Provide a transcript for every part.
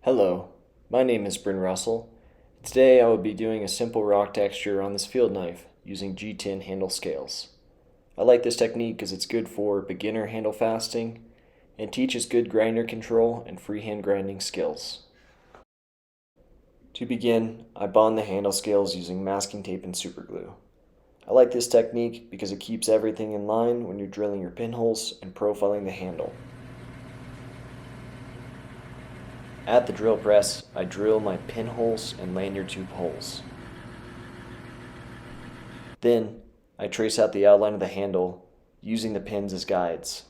Hello, my name is Bryn Russell. Today I will be doing a simple rock texture on this field knife using G10 handle scales. I like this technique because it's good for beginner handle fasting and teaches good grinder control and freehand grinding skills. To begin, I bond the handle scales using masking tape and superglue. I like this technique because it keeps everything in line when you're drilling your pinholes and profiling the handle. At the drill press, I drill my pinholes and lanyard tube holes. Then, I trace out the outline of the handle using the pins as guides.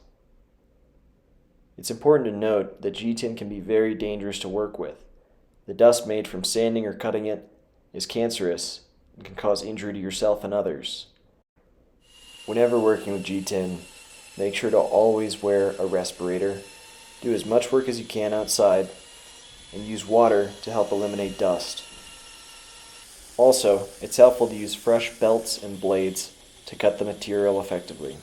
It's important to note that G10 can be very dangerous to work with. The dust made from sanding or cutting it is cancerous and can cause injury to yourself and others. Whenever working with G10, make sure to always wear a respirator, do as much work as you can outside, and use water to help eliminate dust. Also, it's helpful to use fresh belts and blades to cut the material effectively.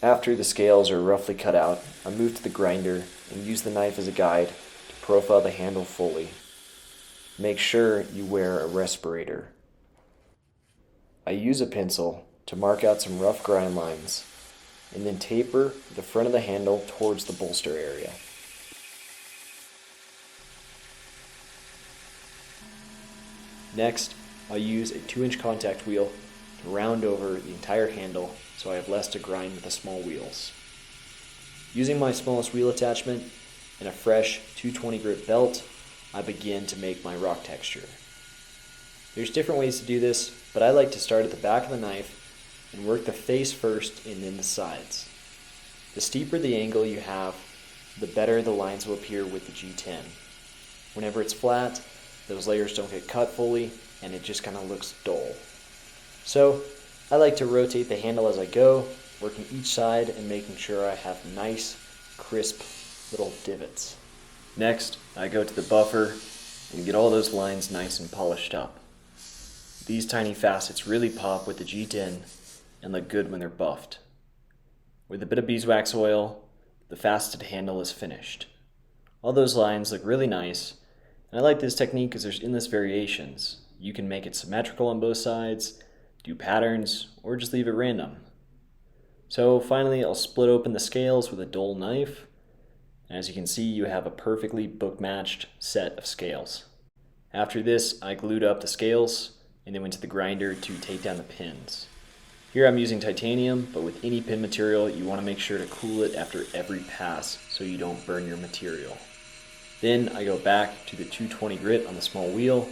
After the scales are roughly cut out, I move to the grinder and use the knife as a guide to profile the handle fully. Make sure you wear a respirator. I use a pencil to mark out some rough grind lines and then taper the front of the handle towards the bolster area. Next, I'll use a 2-inch contact wheel to round over the entire handle so I have less to grind with the small wheels. Using my smallest wheel attachment and a fresh 220 grit belt, I begin to make my rock texture. There's different ways to do this, but I like to start at the back of the knife and work the face first and then the sides. The steeper the angle you have, the better the lines will appear with the G10. Whenever it's flat, those layers don't get cut fully and it just kind of looks dull. So I like to rotate the handle as I go, working each side and making sure I have nice, crisp little divots. Next, I go to the buffer and get all those lines nice and polished up. These tiny facets really pop with the G10 and look good when they're buffed. With a bit of beeswax oil, the faceted handle is finished. All those lines look really nice, and I like this technique because there's endless variations. You can make it symmetrical on both sides, do patterns, or just leave it random. So finally, I'll split open the scales with a dull knife. And as you can see, you have a perfectly book-matched set of scales. After this, I glued up the scales and then went to the grinder to take down the pins. Here I'm using titanium, but with any pin material, you want to make sure to cool it after every pass so you don't burn your material. Then I go back to the 220 grit on the small wheel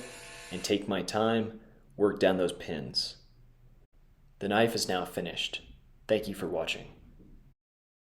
and take my time, work down those pins. The knife is now finished. Thank you for watching.